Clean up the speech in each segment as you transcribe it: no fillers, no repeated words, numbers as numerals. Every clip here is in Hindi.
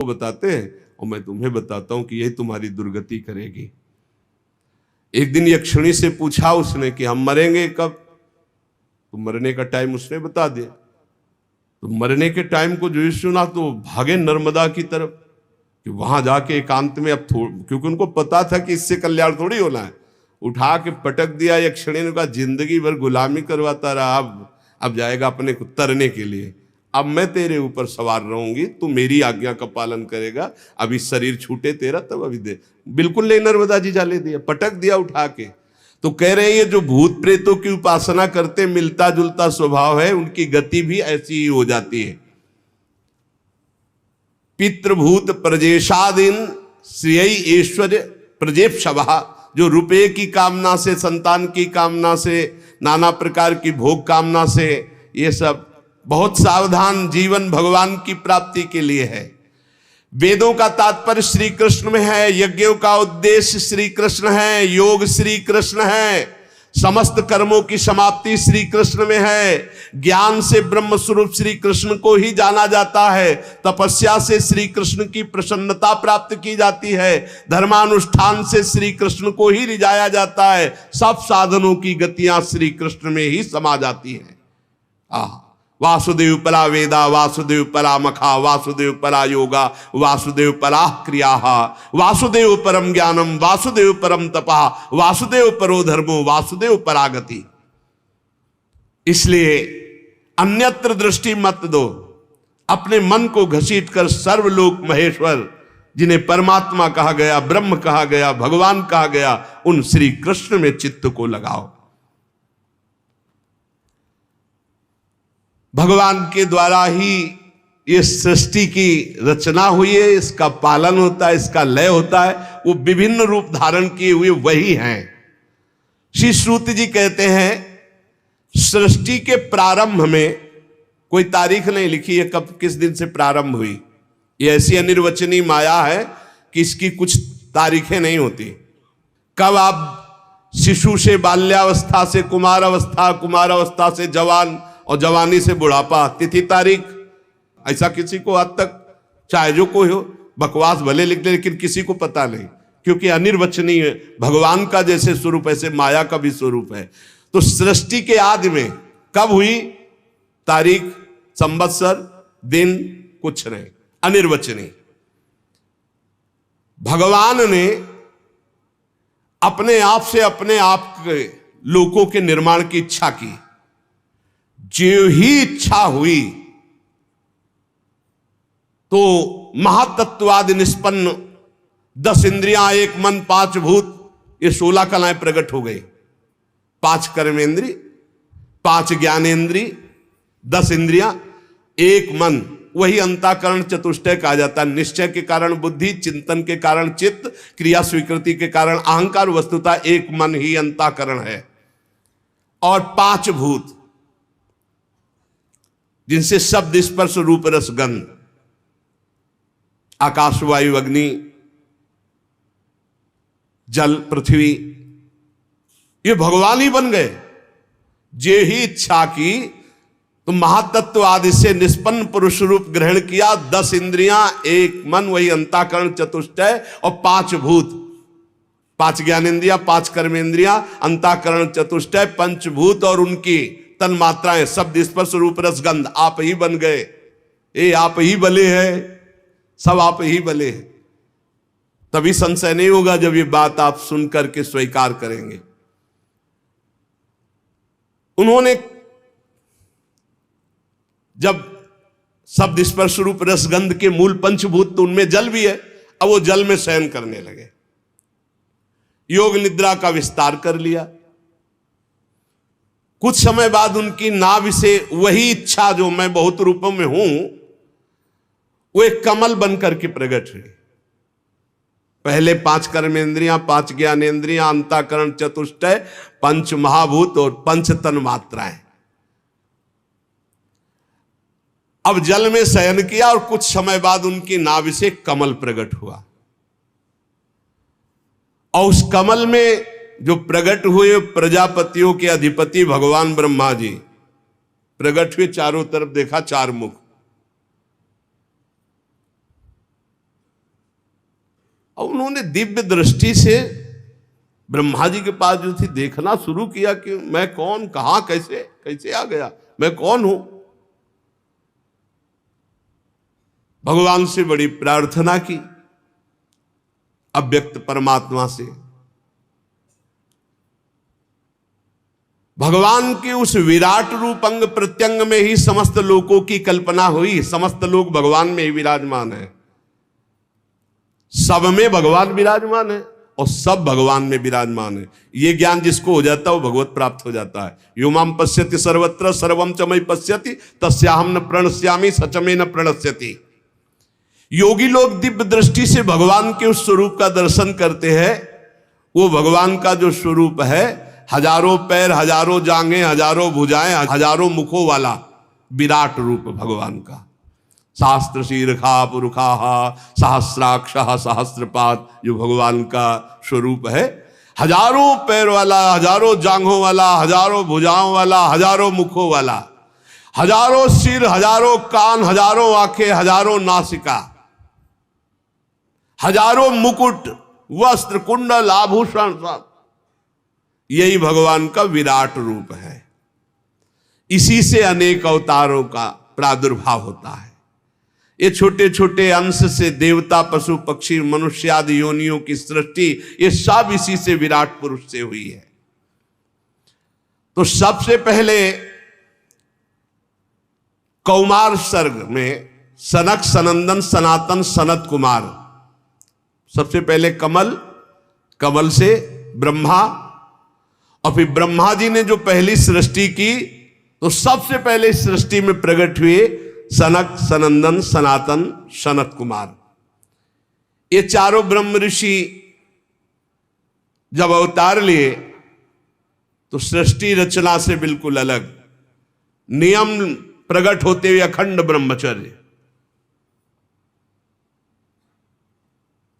बताते हैं और मैं तुम्हें बताता हूं कि यही तुम्हारी दुर्गति करेगी। एक दिन यक्षिणी से पूछा उसने कि हम मरेंगे कब, तो मरने का टाइम उसने बता दिया। तो मरने के टाइम को जो सुना तो भागे नर्मदा की तरफ कि वहां जाके एकांत में अब क्योंकि उनको पता था कि इससे कल्याण थोड़ी होना है। उठा के पटक दिया यक्षिणी ने, कहा जिंदगी भर गुलामी करवाता रहा, अब जाएगा अपने को तरने के लिए। अब मैं तेरे ऊपर सवार रहूंगी, तू मेरी आज्ञा का पालन करेगा, अभी शरीर छूटे तेरा तब अभी दे। बिल्कुल नहीं, नर्मदा जी जाले दिया, पटक दिया उठा के। तो कह रहे हैं ये जो भूत प्रेतों की उपासना करते मिलता जुलता स्वभाव है, उनकी गति भी ऐसी ही हो जाती है। पितृभूत प्रजेशादीन श्रेय ऐश्वर्य प्रजेप शवा, जो रुपये की कामना से, संतान की कामना से, नाना प्रकार की भोग कामना से, ये सब बहुत सावधान जीवन भगवान की प्राप्ति के लिए है। वेदों का तात्पर्य श्री कृष्ण में है, यज्ञों का उद्देश्य श्री कृष्ण है, योग श्री कृष्ण है, समस्त कर्मों की समाप्ति श्री कृष्ण में है। ज्ञान से ब्रह्म स्वरूप श्री कृष्ण को ही जाना जाता है, तपस्या से श्री कृष्ण की प्रसन्नता प्राप्त की जाती है, धर्मानुष्ठान से श्री कृष्ण को ही रिझाया जाता है। सब साधनों की गतियां श्री कृष्ण में ही समा जाती है। वासुदेव परा वेदा, वासुदेव परा मखा, वासुदेव परा योगा, वासुदेव परा क्रिया, वासुदेव परम ज्ञानम, वासुदेव परम तपा, वासुदेव परो धर्मो, वासुदेव परागति। इसलिए अन्यत्र दृष्टि मत दो, अपने मन को घसीट कर सर्वलोक महेश्वर जिन्हें परमात्मा कहा गया, ब्रह्म कहा गया, भगवान कहा गया, उन श्री कृष्ण में चित्त को लगाओ। भगवान के द्वारा ही ये सृष्टि की रचना हुई है, इसका पालन होता है, इसका लय होता है, वो विभिन्न रूप धारण किए हुए वही हैं। श्री श्रुति जी कहते हैं सृष्टि के प्रारंभ में कोई तारीख नहीं लिखी है कब किस दिन से प्रारंभ हुई। ये ऐसी अनिर्वचनीय माया है कि इसकी कुछ तारीखें नहीं होती। कब आप शिशु से बाल्यावस्था से कुमारावस्था, कुमारावस्था से जवान और जवानी से बुढ़ापा, तिथि तारीख ऐसा किसी को आज तक, चाहे जो कोई हो, बकवास भले लिख ले लेकिन किसी को पता नहीं, क्योंकि अनिर्वचनीय है। भगवान का जैसे स्वरूप ऐसे माया का भी स्वरूप है। तो सृष्टि के आदि में कब हुई, तारीख, संवत्सर, दिन कुछ नहीं, अनिर्वचनीय। भगवान ने अपने आप से अपने आप के लोकों के निर्माण की इच्छा की। जो ही इच्छा हुई तो महातत्वादि निष्पन्न 10 इंद्रियां, एक मन, 5 भूत, ये 16 कलाएं प्रकट हो गई। 5 कर्मेंद्री, 5 ज्ञानेंद्री, 10 इंद्रियां, एक मन, वही अंतःकरण चतुष्टय कहा जाता है। निश्चय के कारण बुद्धि, चिंतन के कारण चित्त, क्रिया स्वीकृति के कारण अहंकार, वस्तुतः एक मन ही अंतःकरण है। और 5 भूत जिनसे शब्द, स्पर्श, रूप, रस, गंध, आकाश, वायु, अग्नि, जल, पृथ्वी, ये भगवान ही बन गए। जे ही इच्छा की तो महातत्व आदि से निष्पन्न पुरुष रूप ग्रहण किया। 10 इंद्रियां, एक मन, वही अंतःकरण चतुष्टय, और 5 भूत, 5 ज्ञानेंद्रियां, 5 कर्मेंद्रियां, अंतःकरण चतुष्टय, पंचभूत और उनकी तन मात्राएं, शब्द, स्पर्श, रूप, रस, गंध, आप ही बन गए। ये आप ही बले हैं, सब आप ही बले हैं। तभी संशय नहीं होगा जब ये बात आप सुन करके स्वीकार करेंगे। उन्होंने जब शब्द, स्पर्श, रूप, रस, गंध के मूल पंचभूत तो उनमें जल भी है, अब वो जल में शयन करने लगे। योग निद्रा का विस्तार कर लिया। कुछ समय बाद उनकी नाभि से वही इच्छा जो मैं बहुत रूपों में हूं, वो एक कमल बनकर के प्रकट हुई। पहले 5 कर्मेंद्रियां, 5 ज्ञानेंद्रियां, अंतःकरण चतुष्टय, 5 महाभूत और 5 तन मात्राएं। अब जल में शयन किया और कुछ समय बाद उनकी नाभि से कमल प्रकट हुआ। और उस कमल में जो प्रकट हुए प्रजापतियों के अधिपति भगवान ब्रह्मा जी प्रकट हुए। चारों तरफ देखा, 4 मुख, और उन्होंने दिव्य दृष्टि से ब्रह्मा जी के पास जो थी देखना शुरू किया कि मैं कौन, कहां, कैसे कैसे आ गया, मैं कौन हूं। भगवान से बड़ी प्रार्थना की, अव्यक्त परमात्मा से। भगवान के उस विराट रूप अंग प्रत्यंग में ही समस्त लोकों की कल्पना हुई। समस्त लोग भगवान में ही विराजमान है, सब में भगवान विराजमान है और सब भगवान में विराजमान है। ये ज्ञान जिसको हो जाता है वो भगवत प्राप्त हो जाता है। यो माम पश्यति सर्वत्र सर्वम च मयि पश्यति तस्याहम न प्रणश्यामि सच में न प्रणश्यति। योगी लोग दिव्य दृष्टि से भगवान के उस स्वरूप का दर्शन करते हैं। वो भगवान का जो स्वरूप है, हजारों पैर, हजारों जांघें, हजारों भुजाएं, हजारों मुखों वाला विराट रूप भगवान का। शास्त्र शीर्षा पुरुखा सहस्राक्ष सहस्रपाद, जो भगवान का स्वरूप है, हजारों पैर वाला, हजारों जांघों वाला, हजारों भुजाओं वाला, हजारों मुखों वाला, हजारों सिर, हजारों कान, हजारों आंखें, हजारों नासिका, हजारों मुकुट, वस्त्र, कुंडल, आभूषण, सब यही भगवान का विराट रूप है। इसी से अनेक अवतारों का प्रादुर्भाव होता है। ये छोटे छोटे अंश से देवता, पशु, पक्षी, मनुष्य आदि योनियों की सृष्टि, ये सब इसी से विराट पुरुष से हुई है। तो सबसे पहले कौमार सर्ग में सनक, सनंदन, सनातन, सनत कुमार, सबसे पहले कमल, कमल से ब्रह्मा, और फिर ब्रह्मा जी ने जो पहली सृष्टि की तो सबसे पहले इस सृष्टि में प्रकट हुए सनक, सनंदन, सनातन, सनत कुमार। ये चारों ब्रह्म ऋषि जब अवतार लिए तो सृष्टि रचना से बिल्कुल अलग, नियम प्रकट होते हुए अखंड ब्रह्मचर्य,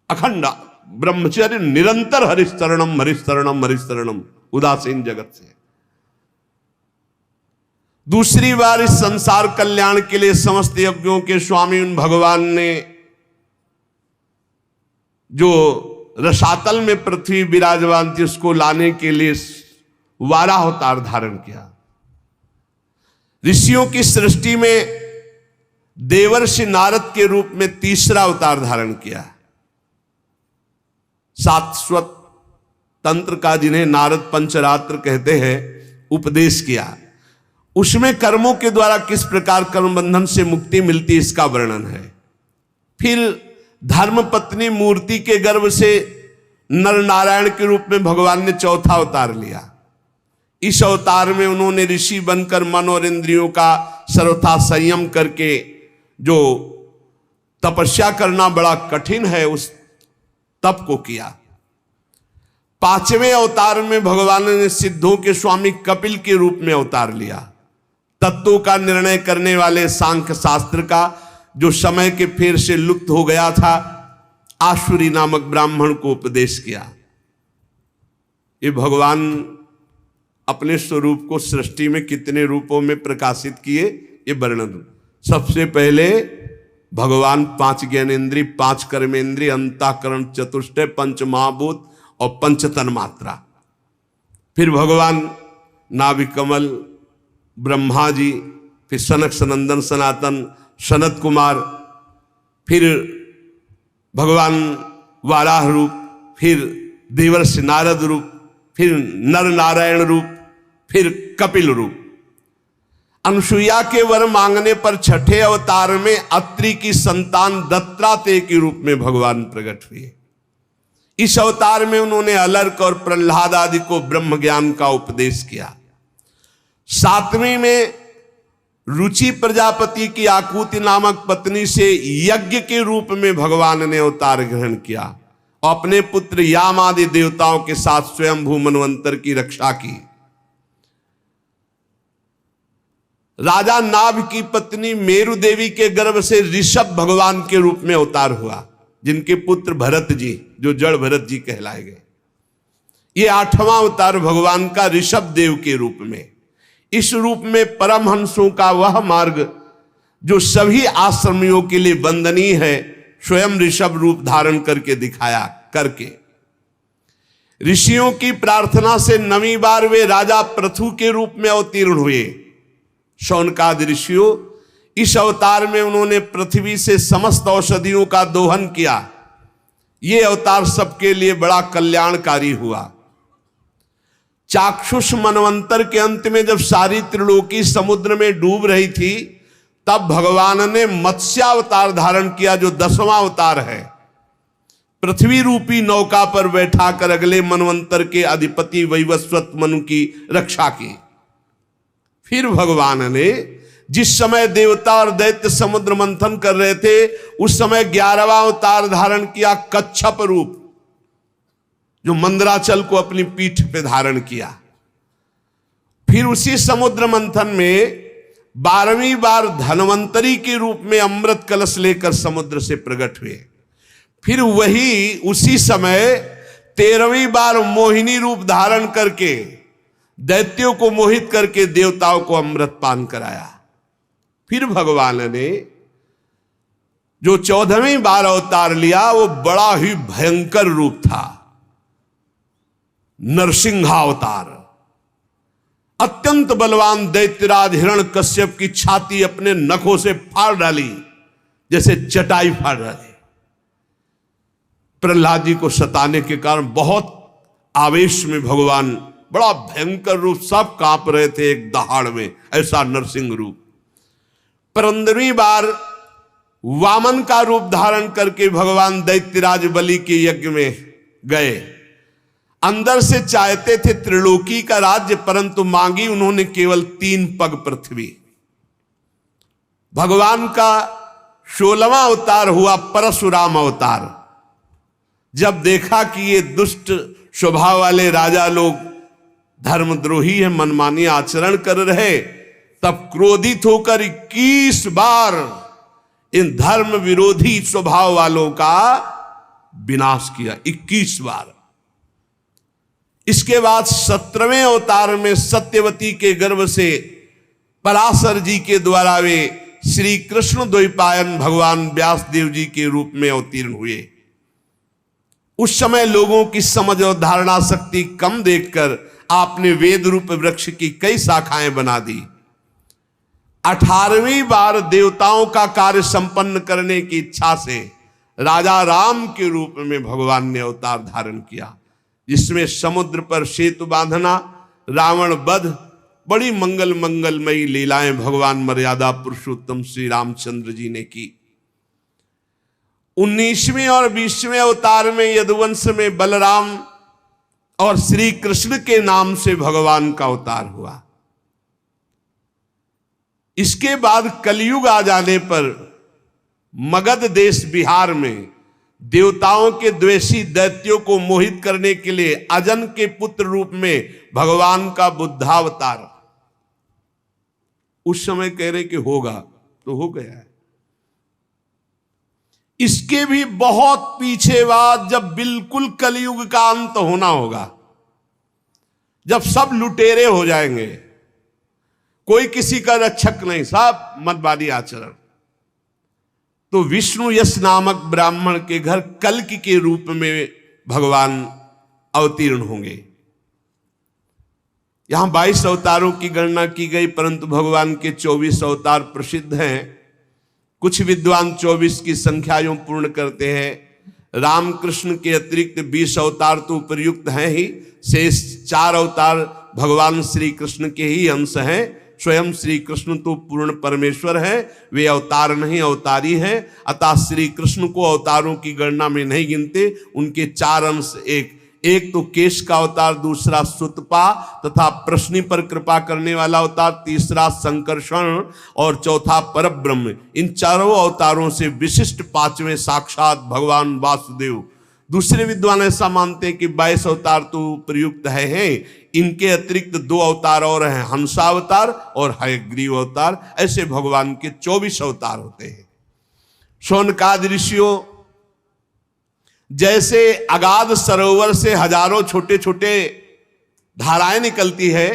अखंड ब्रह्मचर्य, निरंतर हरिस्तरणम हरिस्तरणम हरिस्तरणम, उदासीन जगत से। दूसरी बार इस संसार कल्याण के लिए समस्त यज्ञों के स्वामी उन भगवान ने जो रसातल में पृथ्वी विराजमान थी उसको लाने के लिए वाराह अवतार धारण किया। ऋषियों की सृष्टि में देवर्षि नारद के रूप में तीसरा अवतार धारण किया। शाश्वत तंत्र का, जिन्हें नारद पंचरात्र कहते हैं, उपदेश किया। उसमें कर्मों के द्वारा किस प्रकार कर्म बंधन से मुक्ति मिलती इसका वर्णन है। फिर धर्मपत्नी मूर्ति के गर्भ से नर नारायण के रूप में भगवान ने चौथा अवतार लिया। इस अवतार में उन्होंने ऋषि बनकर मन और इंद्रियों का सर्वथा संयम करके, जो तपस्या करना बड़ा कठिन है, उस तप को किया। पांचवें अवतार में भगवान ने सिद्धों के स्वामी कपिल के रूप में अवतार लिया। तत्वों का निर्णय करने वाले सांख्य शास्त्र का, जो समय के फेर से लुप्त हो गया था, आसुरी नामक ब्राह्मण को उपदेश किया। ये भगवान अपने स्वरूप को सृष्टि में कितने रूपों में प्रकाशित किए, ये वर्णन। सबसे पहले भगवान 5 ज्ञानेन्द्रिय, 5 कर्मेंद्रिय, अंतःकरण, चतुष्टय, पंच महाभूत और पंच तन्मात्रा। फिर भगवान नाभि कमल, ब्रह्मा जी, फिर सनक, सनंदन, सनातन, सनत कुमार, फिर भगवान वाराह रूप, फिर देवर्षि नारद रूप, फिर नर नारायण रूप, फिर कपिल रूप। अनुसुईया के वर मांगने पर छठे अवतार में अत्रि की संतान दत्तात्रेय के रूप में भगवान प्रकट हुए। इस अवतार में उन्होंने अलर्क और प्रहलाद आदि को ब्रह्म ज्ञान का उपदेश किया। 7वीं में रुचि प्रजापति की आकुति नामक पत्नी से यज्ञ के रूप में भगवान ने अवतार ग्रहण किया और अपने पुत्र याम आदि देवताओं के साथ स्वयंभू मनवंतर की रक्षा की। राजा नाभ की पत्नी मेरु देवी के गर्भ से ऋषभ भगवान के रूप में अवतार हुआ, जिनके पुत्र भरत जी, जो जड़ भरत जी कहलाए गए। ये 8वां अवतार भगवान का ऋषभ देव के रूप में। इस रूप में परमहंसों का वह मार्ग जो सभी आश्रमियों के लिए वंदनीय है, स्वयं ऋषभ रूप धारण करके दिखाया। करके। ऋषियों की प्रार्थना से 9वीं बार वे राजा पृथु के रूप में अवतीर्ण हुए। शौनकादि ऋषियों, इस अवतार में उन्होंने पृथ्वी से समस्त औषधियों का दोहन किया। ये अवतार सबके लिए बड़ा कल्याणकारी हुआ। चाक्षुष मनवंतर के अंत में जब सारी त्रिलोकी समुद्र में डूब रही थी, तब भगवान ने मत्स्यावतार धारण किया, जो 10वां अवतार है। पृथ्वी रूपी नौका पर बैठाकर अगले मनवंतर के अधिपति वैवस्वत मनु की रक्षा की। फिर भगवान ने जिस समय देवता और दैत्य समुद्र मंथन कर रहे थे, उस समय 11वां अवतार धारण किया, कच्छप रूप, जो मंदराचल को अपनी पीठ पे धारण किया। फिर उसी समुद्र मंथन में 12वीं बार धन्वंतरी के रूप में अमृत कलश लेकर समुद्र से प्रकट हुए। फिर वही उसी समय 13वीं बार मोहिनी रूप धारण करके दैत्यों को मोहित करके देवताओं को अमृत पान कराया। फिर भगवान ने जो 14वीं बार अवतार लिया, वो बड़ा ही भयंकर रूप था, नरसिंहावतार। अत्यंत बलवान दैत्यराज हिरण्यकश्यप की छाती अपने नखों से फाड़ डाली, जैसे चटाई फाड़ डाली। प्रहलाद जी को सताने के कारण बहुत आवेश में भगवान बड़ा भयंकर रूप, सब कांप रहे थे एक दहाड़ में, ऐसा नरसिंह रूप। 15वीं बार वामन का रूप धारण करके भगवान दैत्यराज बलि के यज्ञ में गए। अंदर से चाहते थे त्रिलोकी का राज्य, परंतु मांगी उन्होंने केवल 3 पग पृथ्वी। भगवान का 16वां अवतार हुआ परशुराम अवतार। जब देखा कि ये दुष्ट स्वभाव वाले राजा लोग धर्मद्रोही है, मनमानी आचरण कर रहे, तब क्रोधित होकर 21 बार इन धर्म विरोधी स्वभाव वालों का विनाश किया। 21 बार। इसके बाद 17वें अवतार में सत्यवती के गर्भ से पराशर जी के द्वारा वे श्री कृष्ण द्वैपायन भगवान व्यासदेव जी के रूप में अवतीर्ण हुए। उस समय लोगों की समझ और धारणा शक्ति कम देखकर आपने वेद रूप वृक्ष की कई शाखाएं बना दी। 18वीं बार देवताओं का कार्य संपन्न करने की इच्छा से राजा राम के रूप में भगवान ने अवतार धारण किया, जिसमें समुद्र पर सेतु बांधना, रावण वध, बड़ी मंगलमयी लीलाएं भगवान मर्यादा पुरुषोत्तम श्री रामचंद्र जी ने की। 19वें और 20वें अवतार में यदुवंश में बलराम और श्री कृष्ण के नाम से भगवान का अवतार हुआ। इसके बाद कलयुग आ जाने पर मगध देश बिहार में देवताओं के द्वेषी दैत्यों को मोहित करने के लिए अजन के पुत्र रूप में भगवान का बुद्धावतार। उस समय कह रहे कि होगा तो हो गया है। इसके भी बहुत पीछे बाद, जब बिल्कुल कलयुग का अंत होना होगा, जब सब लुटेरे हो जाएंगे, कोई किसी का रक्षक नहीं, सब मतवादी आचरण, तो विष्णु यश नामक ब्राह्मण के घर कल्कि के रूप में भगवान अवतीर्ण होंगे। यहां 22 अवतारों की गणना की गई, परंतु भगवान के 24 अवतार प्रसिद्ध हैं। कुछ विद्वान 24 की संख्या यूं पूर्ण करते हैं। रामकृष्ण के अतिरिक्त 20 अवतार तो उपयुक्त हैं ही, शेष 4 अवतार भगवान श्री कृष्ण के ही अंश हैं। स्वयं श्री कृष्ण तो पूर्ण परमेश्वर हैं, वे अवतार नहीं अवतारी हैं, अतः श्री कृष्ण को अवतारों की गणना में नहीं गिनते। उनके 4 अंश, एक तो केश का अवतार, दूसरा सुतपा तथा प्रश्नि पर कृपा करने वाला अवतार, तीसरा संकर्षण और चौथा परब्रह्म। इन चारों अवतारों से विशिष्ट 5वें साक्षात भगवान वासुदेव। दूसरे विद्वान ऐसा मानते हैं कि 22 अवतार तो प्रयुक्त हैं। इनके अतिरिक्त 2 अवतार और हैं, हंसावतार और हयग्रीव अवतार। ऐसे भगवान के 24 अवतार होते हैं। शौनकादि ऋषियों, जैसे अगाध सरोवर से हजारों छोटे छोटे धाराएं निकलती है,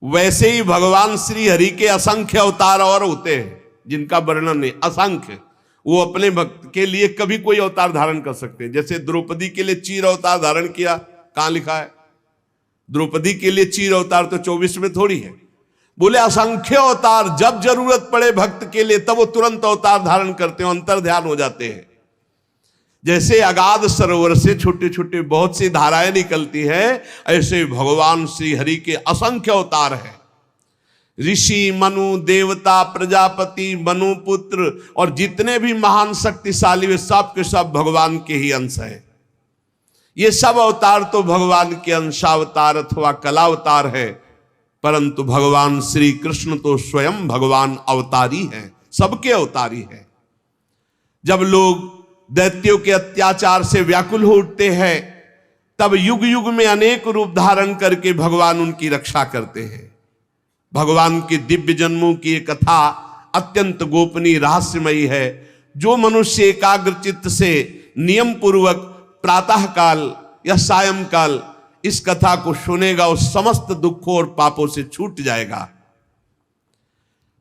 वैसे ही भगवान श्री हरि के असंख्य अवतार और होते हैं, जिनका वर्णन नहीं, असंख्य। वो अपने भक्त के लिए कभी कोई अवतार धारण कर सकते हैं। जैसे द्रौपदी के लिए चीर अवतार धारण किया, कहां लिखा है? द्रौपदी के लिए चीर अवतार तो 24 में थोड़ी है। बोले असंख्य अवतार, जब जरूरत पड़े भक्त के लिए तब वो तुरंत अवतार धारण करते हैं, अंतर ध्यान हो जाते हैं। जैसे अगाध सरोवर से छोटे छोटे बहुत सी धाराएं निकलती हैं, ऐसे भगवान श्री हरि के असंख्य अवतार हैं। ऋषि, मनु, देवता, प्रजापति, मनु पुत्र और जितने भी महान शक्तिशाली वे सब के सब भगवान के ही अंश हैं। ये सब अवतार तो भगवान के अंशावतार अथवा कलावतार है, परंतु भगवान श्री कृष्ण तो स्वयं भगवान अवतारी हैं, सबके अवतारी हैं। जब लोग दैत्यों के अत्याचार से व्याकुल हो उठते हैं, तब युग युग में अनेक रूप धारण करके भगवान उनकी रक्षा करते हैं। भगवान के दिव्य जन्मों की एक कथा अत्यंत गोपनीय रहस्यमयी है। जो मनुष्य एकाग्र चित्त से नियम पूर्वक प्रातः काल या सायंकाल इस कथा को सुनेगा, उस समस्त दुखों और पापों से छूट जाएगा।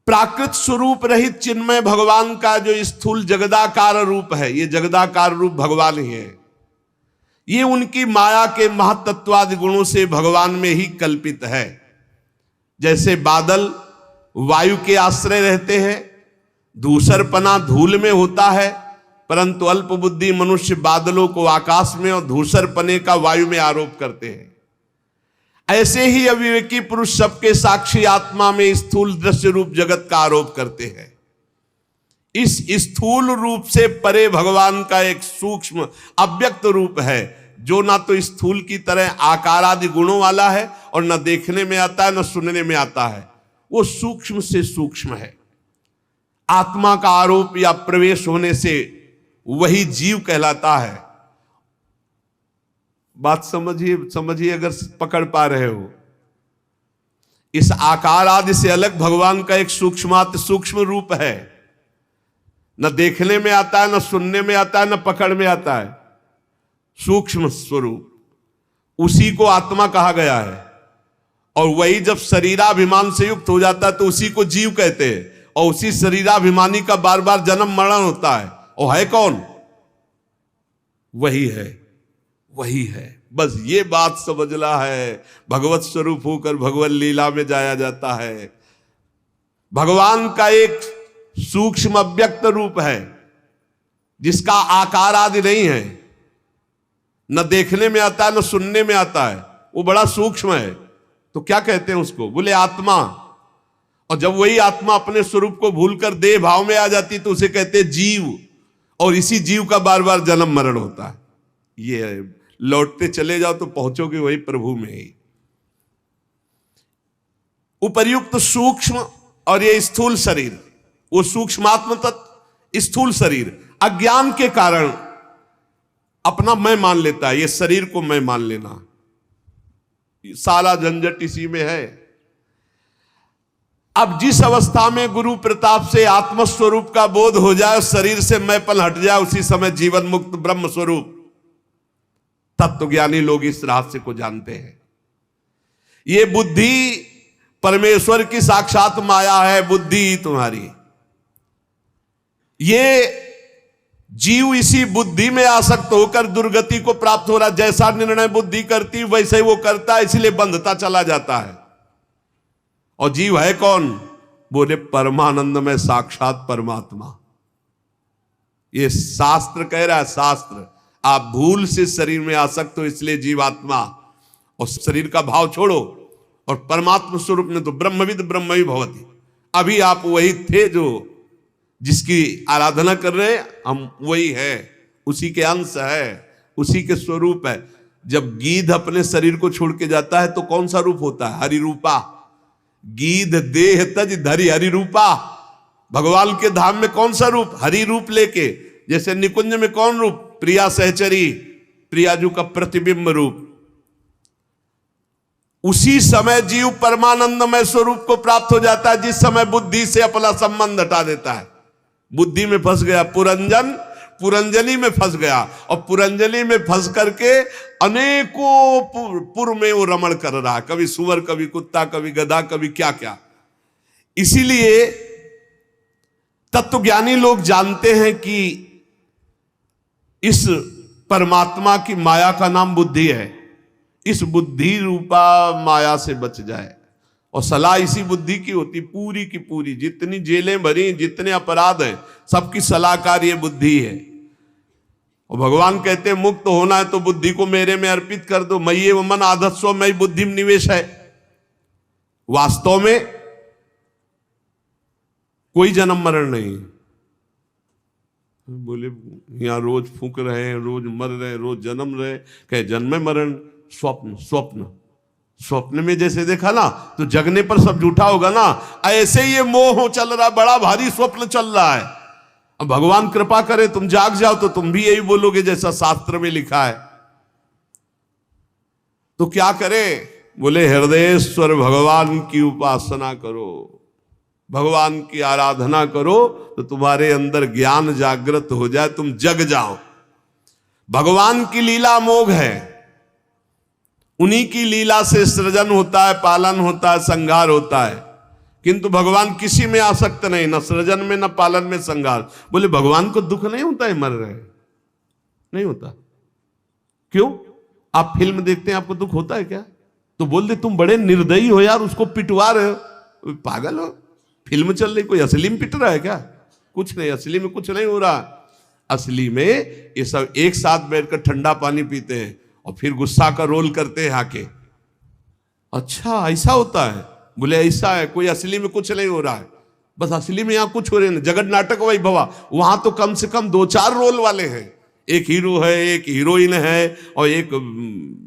प्राकृत स्वरूप रहित चिन्मय भगवान का जो स्थूल जगदाकार रूप है, ये जगदाकार रूप भगवान ही है। ये उनकी माया के महत्त्वादि गुणों से भगवान में ही कल्पित है। जैसे बादल वायु के आश्रय रहते हैं, धूसरपना धूल में होता है, परंतु अल्प बुद्धि मनुष्य बादलों को आकाश में और धूसरपने का वायु में आरोप करते हैं। ऐसे ही अविवेकी पुरुष सबके साक्षी आत्मा में स्थूल दृश्य रूप जगत का आरोप करते हैं। इस स्थूल रूप से परे भगवान का एक सूक्ष्म अव्यक्त रूप है, जो ना तो स्थूल की तरह आकार आदि गुणों वाला है और न देखने में आता है न सुनने में आता है। वो सूक्ष्म से सूक्ष्म है। आत्मा का आरोप या प्रवेश होने से वही जीव कहलाता है। बात समझिए अगर पकड़ पा रहे हो। इस आकार आदि से अलग भगवान का एक सूक्ष्माति सूक्ष्म रूप है, न देखने में आता है, न सुनने में आता है, न पकड़ में आता है। सूक्ष्म स्वरूप, उसी को आत्मा कहा गया है। और वही जब शरीराभिमान से युक्त हो जाता है तो उसी को जीव कहते हैं। और उसी शरीराभिमानी का बार बार जन्म मरण होता है। और है कौन? वही है, वही है। बस ये बात समझना है। भगवत स्वरूप होकर भगवत लीला में जाया जाता है। भगवान का एक सूक्ष्म अव्यक्त रूप है जिसका आकार आदि नहीं है, न देखने में आता है न सुनने में आता है। वो बड़ा सूक्ष्म है। तो क्या कहते हैं उसको? बोले आत्मा। और जब वही आत्मा अपने स्वरूप को भूलकर देह भाव में आ जाती तो उसे कहते हैं जीव। और इसी जीव का बार बार जन्म मरण होता है। ये लौटते चले जाओ तो पहुंचोगे वही प्रभु में ही। उपर्युक्त सूक्ष्म और ये स्थूल शरीर, वो सूक्ष्मात्म तत्व स्थूल शरीर अज्ञान के कारण अपना मैं मान लेता है। ये शरीर को मैं मान लेना, सारा झंझट इसी में है। अब जिस अवस्था में गुरु प्रताप से आत्मस्वरूप का बोध हो जाए, शरीर से मैंपन हट जाए, उसी समय जीवन मुक्त ब्रह्म स्वरूप तत्वज्ञानी लोग इस रहस्य को जानते हैं। ये बुद्धि परमेश्वर की साक्षात माया है, बुद्धि तुम्हारी। ये जीव इसी बुद्धि में आसक्त होकर दुर्गति को प्राप्त हो रहा। जैसा निर्णय बुद्धि करती वैसे ही वो करता है, इसलिए बंधता चला जाता है। और जीव है कौन? बोले परमानंद में साक्षात परमात्मा। ये शास्त्र कह रहा है, शास्त्र। आप भूल से शरीर में आसक्त हो इसलिए जीवात्मा, और शरीर का भाव छोड़ो और परमात्मा स्वरूप में तो ब्रह्मविद ब्रह्म ही भवति। अभी आप वही थे जो जिसकी आराधना कर रहे हैं, हम वही है, उसी के अंश है, उसी के स्वरूप है। जब गीध अपने शरीर को छोड़ के जाता है तो कौन सा रूप होता है? हरि रूपा। गीध देह तज धरि हरि रूपा। भगवान के धाम में कौन सा रूप? हरि रूप लेके। जैसे निकुंज में कौन रूप? प्रिया सहचरी, प्रियाजू का प्रतिबिंब रूप। उसी समय जीव परमानंदमय स्वरूप को प्राप्त हो जाता है जिस समय बुद्धि से अपना संबंध हटा देता है। बुद्धि में फंस गया, पुरंजनी में फंस गया, और पुरंजनी में फंस करके अनेकों पुर में वो रमण कर रहा, कभी सुअर, कभी कुत्ता, कभी गधा, कभी क्या क्या। इसीलिए तत्वज्ञानी लोग जानते हैं कि इस परमात्मा की माया का नाम बुद्धि है। इस बुद्धि रूपा माया से बच जाए, और सलाह इसी बुद्धि की होती पूरी की पूरी। जितनी जेलें भरी, जितने अपराध हैं, सबकी सलाहकार ये बुद्धि है। और भगवान कहते हैं मुक्त होना है तो बुद्धि को मेरे में अर्पित कर दो। मय्ये मन आधत्स्व मयि बुद्धि में निवेश है। वास्तव में कोई जन्म मरण नहीं। बोले यहां रोज फूक रहे हैं, रोज मर रहे हैं, रोज जन्म रहे, कहे जन्म मरण स्वप्न स्वप्न स्वप्न में जैसे देखा ना, तो जगने पर सब झूठा होगा ना। ऐसे ही ये मोह चल रहा, बड़ा भारी स्वप्न चल रहा है। अब भगवान कृपा करे तुम जाग जाओ तो तुम भी यही बोलोगे जैसा शास्त्र में लिखा है। तो क्या करे? बोले हृदयेश्वर भगवान की उपासना करो, भगवान की आराधना करो, तो तुम्हारे अंदर ज्ञान जागृत हो जाए, तुम जग जाओ। भगवान की लीला अमोघ है। उन्हीं की लीला से सृजन होता है, पालन होता है, संहार होता है। किंतु भगवान किसी में आसक्त नहीं, न सृजन में, न पालन में, संहार। बोले भगवान को दुख नहीं होता है मर रहे? नहीं होता। क्यों? आप फिल्म देखते हैं, आपको दुख होता है क्या? तो बोल दे तुम बड़े निर्दयी हो यार, उसको पिटवा रहे हो। पागल हो, फिल्म चल रही, कोई असली में पिट रहा है क्या? कुछ नहीं, असली में कुछ नहीं हो रहा। असली में ये सब एक साथ बैठकर ठंडा पानी पीते हैं और फिर गुस्सा का रोल करते हैं आके। अच्छा ऐसा होता है? बोले ऐसा है, कोई असली में कुछ नहीं हो रहा है, बस असली में यहां कुछ हो रहे हैं। जगत नाटक वही भवा, वहां तो कम से कम 2-4 रोल वाले हैं। एक हीरो है, एक हीरोइन है, और एक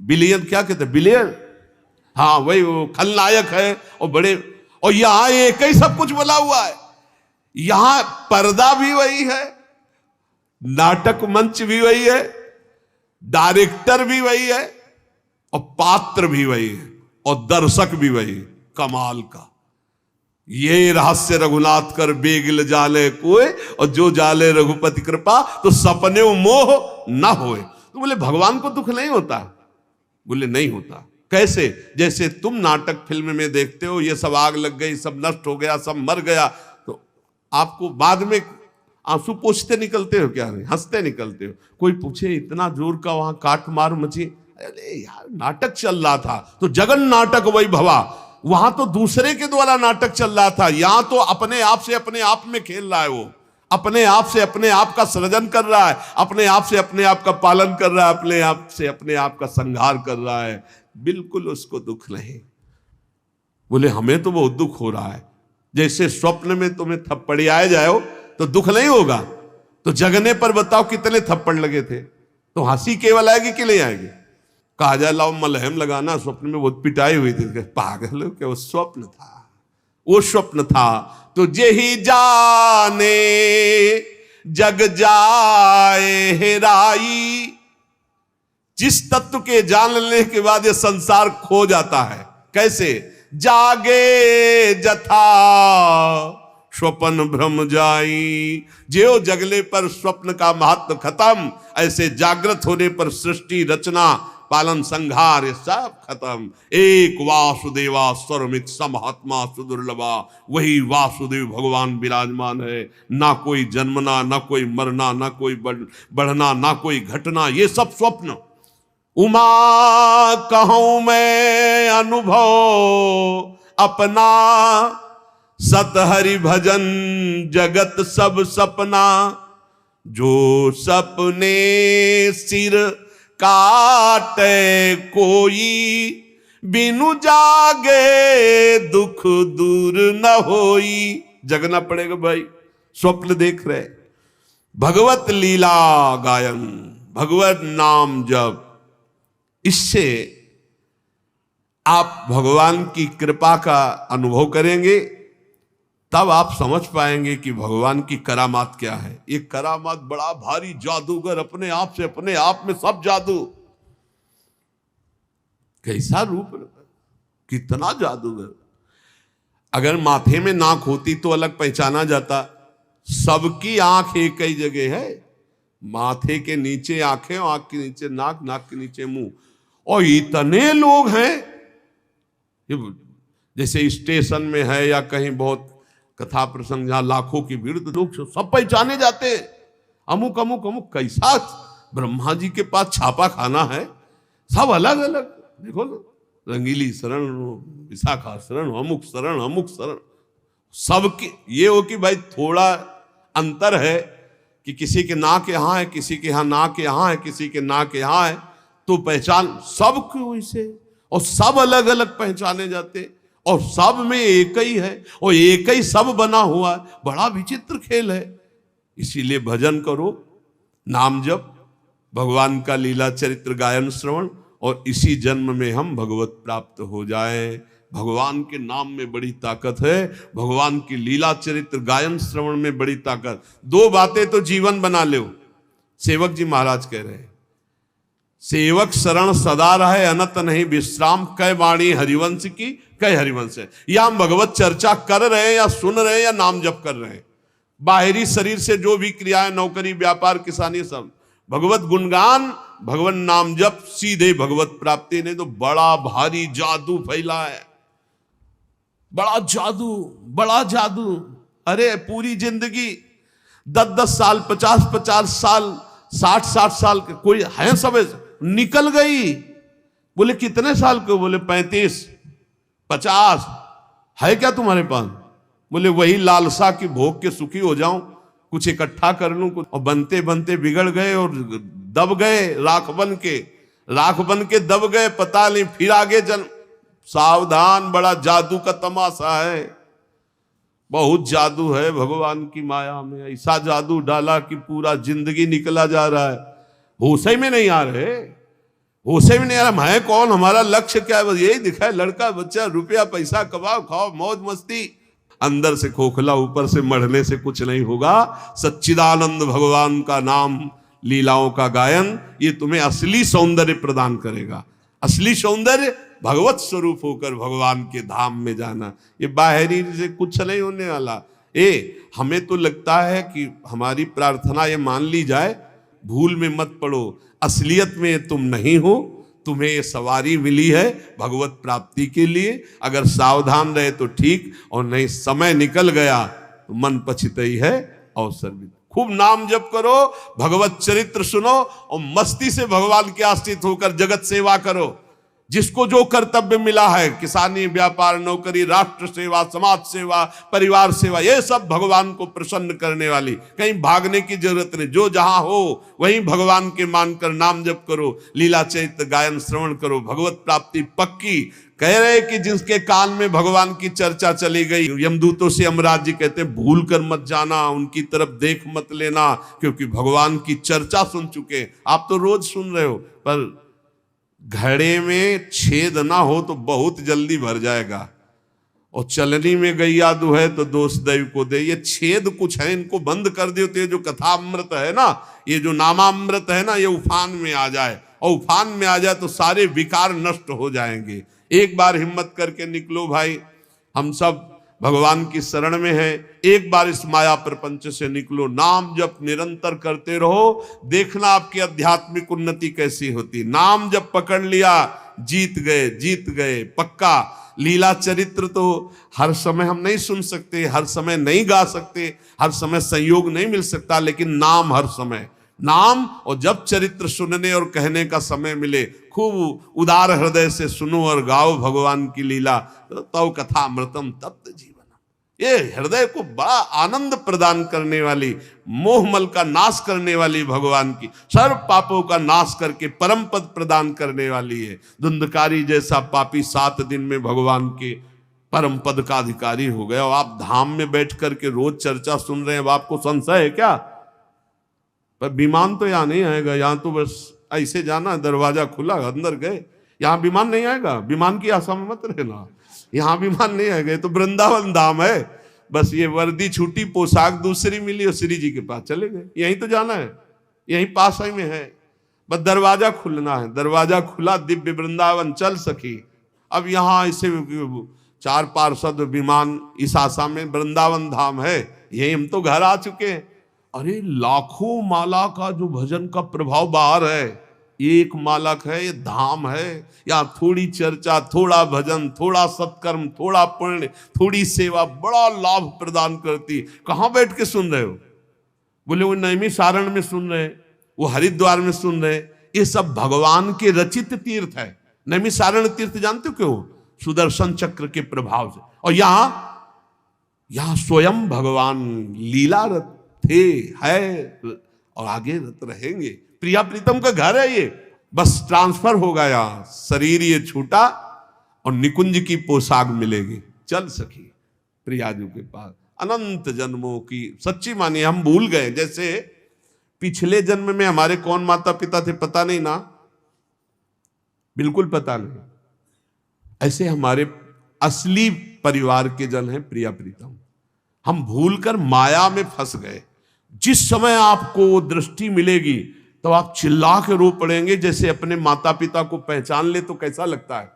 बिलियन, क्या कहते हैं, बिलियन, हाँ वही वो खलनायक है, और बड़े। और यहां एक ही सब कुछ बोला हुआ है। यहां पर्दा भी वही है, नाटक मंच भी वही है, डायरेक्टर भी वही है, और पात्र भी वही है, और दर्शक भी वही। कमाल का ये रहस्य रघुनाथ कर बेगिल जाले कोई, और जो जाले रघुपति कृपा तो सपने मोह न होए। तो बोले भगवान को दुख नहीं होता? बोले नहीं होता। कैसे? जैसे तुम नाटक फिल्म में देखते हो, ये सब आग लग गई, सब नष्ट हो गया, सब मर गया, तो आपको बाद में आंसू पोंछते निकलते हो क्या? नहीं, हंसते निकलते हो। कोई पूछे इतना जोर का वहां काट मार मची, अरे यार नाटक चल रहा था, तो जगन नाटक वही भवा। वहां तो दूसरे के द्वारा नाटक चल रहा था, यहां तो अपने आप से अपने आप में खेल रहा है। वो अपने आप से अपने आप का सृजन कर रहा है, अपने आप से अपने आप का पालन कर रहा है, अपने आप से अपने आप का संहार कर रहा है। बिल्कुल उसको दुख नहीं। बोले हमें तो बहुत दुख हो रहा है। जैसे स्वप्न में तुम्हें थप्पड़ियाए जाओ तो दुख नहीं होगा, तो जगने पर बताओ कितने थप्पड़ लगे थे, तो हंसी केवल आएगी कि नहीं आएगी? कहा जाए लाओ मलहम लगाना, स्वप्न में बहुत पिटाई हुई थी। पागल हो क्या? वो स्वप्न था, वो स्वप्न था। तो जेहि जाने जग जाए हेराई। जिस तत्व के जान लेने के बाद ये संसार खो जाता है। कैसे? जागे जथा स्वप्न भ्रम जाई। जो जगले पर स्वप्न का महत्व खत्म, ऐसे जागृत होने पर सृष्टि रचना पालन संहार ये सब खत्म। एक वासुदेवा सर्वमित समहात्मा सुदुर्लभा। वही वासुदेव भगवान विराजमान है। ना कोई जन्मना, ना कोई मरना, ना कोई बढ़ना, ना कोई घटना, ये सब स्वप्न। उमा कहूं मैं अनुभव अपना, सत हरि भजन जगत सब सपना। जो सपने सिर काटे कोई, बिनु जागे दुख दूर न होई। जगना पड़ेगा भाई, स्वप्न देख रहे, भगवत लीला गायन, भगवत नाम जप, इससे आप भगवान की कृपा का अनुभव करेंगे। तब आप समझ पाएंगे कि भगवान की करामात क्या है। ये करामात बड़ा भारी जादूगर, अपने आप से अपने आप में सब जादू। कैसा रूप, कितना जादूगर। अगर माथे में नाक होती तो अलग पहचाना जाता। सबकी आंख एक ही जगह है, माथे के नीचे आंखें, आंख के नीचे नाक, नाक के नीचे मुंह। और इतने लोग हैं, जैसे स्टेशन में है या कहीं बहुत कथा प्रसंग जहां लाखों की भीड़, तो लोग सब पहचाने जाते, अमुक अमुक अमुक। कैसा ब्रह्मा जी के पास छापा खाना है, सब अलग अलग। देखो ना, रंगीली शरण, विशाखा शरण, अमुक शरण, अमुक शरण, सबके ये हो कि भाई थोड़ा अंतर है कि किसी के नाक यहाँ है, किसी के यहाँ नाक यहाँ है, किसी के नाक यहाँ है, तो पहचान सबको वैसे, और सब अलग अलग पहचाने जाते, और सब में एक ही है, और एक ही सब बना हुआ है। बड़ा विचित्र खेल है। इसीलिए भजन करो, नाम जप, भगवान का लीला चरित्र गायन श्रवण, और इसी जन्म में हम भगवत प्राप्त हो जाएं। भगवान के नाम में बड़ी ताकत है, भगवान की लीला चरित्र गायन श्रवण में बड़ी ताकत। दो बातें तो जीवन बना लो। सेवक जी महाराज कह रहे हैं, सेवक शरण सदा रहे, अनत नहीं विश्राम, कै वाणी हरिवंश की कै हरिवंश है। या हम भगवत चर्चा कर रहे हैं, या सुन रहे हैं, या नाम जप कर रहे हैं। बाहरी शरीर से जो भी क्रियाएं, नौकरी, व्यापार, किसानी, सब भगवत गुणगान, भगवान नाम जप, सीधे भगवत प्राप्ति। ने तो बड़ा भारी जादू फैला है, बड़ा जादू, बड़ा जादू। अरे पूरी जिंदगी 10-10 साल, 50-50 साल, 60-60 साल के कोई है, सब निकल गई। बोले कितने साल के? बोले 35-50 है क्या तुम्हारे पास? बोले वही लालसा की भोग के सुखी हो जाऊं, कुछ इकट्ठा कर लूं कुछ। और बनते बनते बिगड़ गए और दब गए, राख बन के दब गए, पता नहीं फिर आगे जन्म। सावधान, बड़ा जादू का तमाशा है, बहुत जादू है भगवान की माया में। ऐसा जादू डाला कि पूरा जिंदगी निकला जा रहा है, होश ही में नहीं आ रहे, होश ही में नहीं आ रहा। है कौन, हमारा लक्ष्य क्या है? बस यही दिखा है, लड़का बच्चा, रुपया पैसा, कमाओ खाओ, मौज मस्ती। अंदर से खोखला, ऊपर से मढ़ने से कुछ नहीं होगा। सच्चिदानंद भगवान का नाम, लीलाओं का गायन, ये तुम्हें असली सौंदर्य प्रदान करेगा। असली सौंदर्य भगवत स्वरूप होकर भगवान के धाम में जाना। ये बाहरी से कुछ नहीं होने वाला। हमें तो लगता है कि हमारी प्रार्थना ये मान ली जाए, भूल में मत पड़ो, असलियत में तुम नहीं हो। तुम्हें ये सवारी मिली है भगवत प्राप्ति के लिए। अगर सावधान रहे तो ठीक, और नहीं समय निकल गया तो मन पछितई है अवसर भी। खूब नाम जप करो, भगवत चरित्र सुनो, और मस्ती से भगवान के आश्रित होकर जगत सेवा करो। जिसको जो कर्तव्य मिला है, किसानी, व्यापार, नौकरी, राष्ट्र सेवा, समाज सेवा, परिवार सेवा, ये सब भगवान को प्रसन्न करने वाली, कहीं भागने की जरूरत नहीं। जो जहां हो वहीं भगवान के मानकर नाम जप करो, लीला चरित्र गायन श्रवण करो, भगवत प्राप्ति पक्की। कह रहे कि जिसके कान में भगवान की चर्चा चली गई, यमदूतों से यमराज जी कहते हैं भूल कर मत जाना, उनकी तरफ देख मत लेना, क्योंकि भगवान की चर्चा सुन चुके। आप तो रोज सुन रहे हो, पर घड़े में छेद ना हो तो बहुत जल्दी भर जाएगा। और चलनी में गैया दुहे तो दोष दैव को दे। ये छेद कुछ है, इनको बंद कर दो तो ये जो कथामृत है ना, ये जो नामामृत है ना, ये उफान में आ जाए। और उफान में आ जाए तो सारे विकार नष्ट हो जाएंगे। एक बार हिम्मत करके निकलो भाई, हम सब भगवान की शरण में है। एक बार इस माया प्रपंच से निकलो, नाम जप निरंतर करते रहो, देखना आपकी आध्यात्मिक उन्नति कैसी होती। नाम जप पकड़ लिया, जीत गए पक्का। लीला चरित्र तो हर समय हम नहीं सुन सकते, हर समय नहीं गा सकते, हर समय संयोग नहीं मिल सकता, लेकिन नाम हर समय, नाम। और जब चरित्र सुनने और कहने का समय मिले, खूब उदार हृदय से सुनो और गाओ भगवान की लीला। तव कथा अमृतम तप्त जीवन, ये हृदय को बड़ा आनंद प्रदान करने वाली, मोहमल का नाश करने वाली, भगवान की सर्व पापों का नाश करके परम पद प्रदान करने वाली है। धुंधकारी जैसा पापी 7 दिन में भगवान के परम पद का अधिकारी हो गया। और आप धाम में बैठ करके रोज चर्चा सुन रहे हैं, अब आपको संशय है क्या? पर विमान तो यहाँ नहीं आएगा, यहाँ तो बस ऐसे जाना, दरवाजा खुला, अंदर गए। यहाँ विमान नहीं आएगा, विमान की आशा में मत रहना, यहाँ विमान नहीं आएगा। तो वृंदावन धाम है, बस ये वर्दी छूटी, पोशाक दूसरी मिली और श्री जी के पास चले गए। यहीं तो जाना है, यहीं पास ही में है, बस दरवाजा खुलना है। दरवाजा खुला, दिव्य वृंदावन चल सकी। अब यहाँ ऐसे 4 पार्षद विमान इस आशा में वृंदावन धाम है, यही हम तो घर आ चुके हैं। अरे लाखों माला का जो भजन का प्रभाव बाहर है, ये एक मालक है, ये धाम है, या थोड़ी चर्चा, थोड़ा भजन, थोड़ा सत्कर्म, थोड़ा पुण्य, थोड़ी सेवा बड़ा लाभ प्रदान करती। कहाँ बैठ के सुन रहे हो? बोले वो नैमिषारण्य में सुन रहे, वो हरिद्वार में सुन रहे। ये सब भगवान के रचित तीर्थ है। नैमिषारण्य तीर्थ जानते हो क्यों? सुदर्शन चक्र के प्रभाव से। और यहां स्वयं भगवान लीलारत थे, है और आगे रत रहेंगे। प्रिया प्रीतम का घर है ये, बस ट्रांसफर हो गया, शरीर ये छूटा और निकुंज की पोशाक मिलेगी। चल सखी प्रियाजू के पास। अनंत जन्मों की सच्ची मानिए हम भूल गए, जैसे पिछले जन्म में हमारे कौन माता पिता थे पता नहीं ना, बिल्कुल पता नहीं। ऐसे हमारे असली परिवार के जन हैं प्रिया प्रीतम। हम भूलकर माया में फंस गए। जिस समय आपको दृष्टि मिलेगी तो आप चिल्ला के रो पड़ेंगे, जैसे अपने माता पिता को पहचान ले तो कैसा लगता है।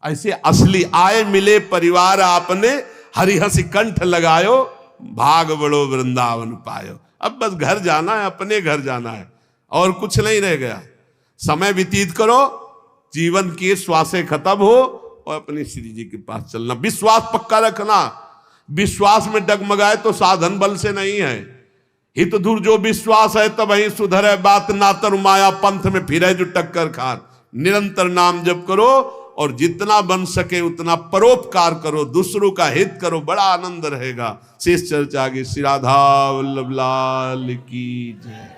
ऐसे असली आए मिले परिवार आपने, हरिहसि कंठ लगायो, भाग बड़ो वृंदावन पायो। अब बस घर जाना है, अपने घर जाना है, और कुछ नहीं रह गया। समय व्यतीत करो, जीवन की श्वासें खत्म हो और अपने श्री जी के पास चलना। विश्वास पक्का रखना। विश्वास में डगमगाए तो साधन बल से नहीं है। हित दूर जो विश्वास है तब वही सुधरे बात, ना तर माया पंथ में फिरे जो टक्कर खान। निरंतर नाम जप करो और जितना बन सके उतना परोपकार करो, दूसरों का हित करो, बड़ा आनंद रहेगा। शेष चर्चा आगे। श्री राधा वल्लभ लाल की जय।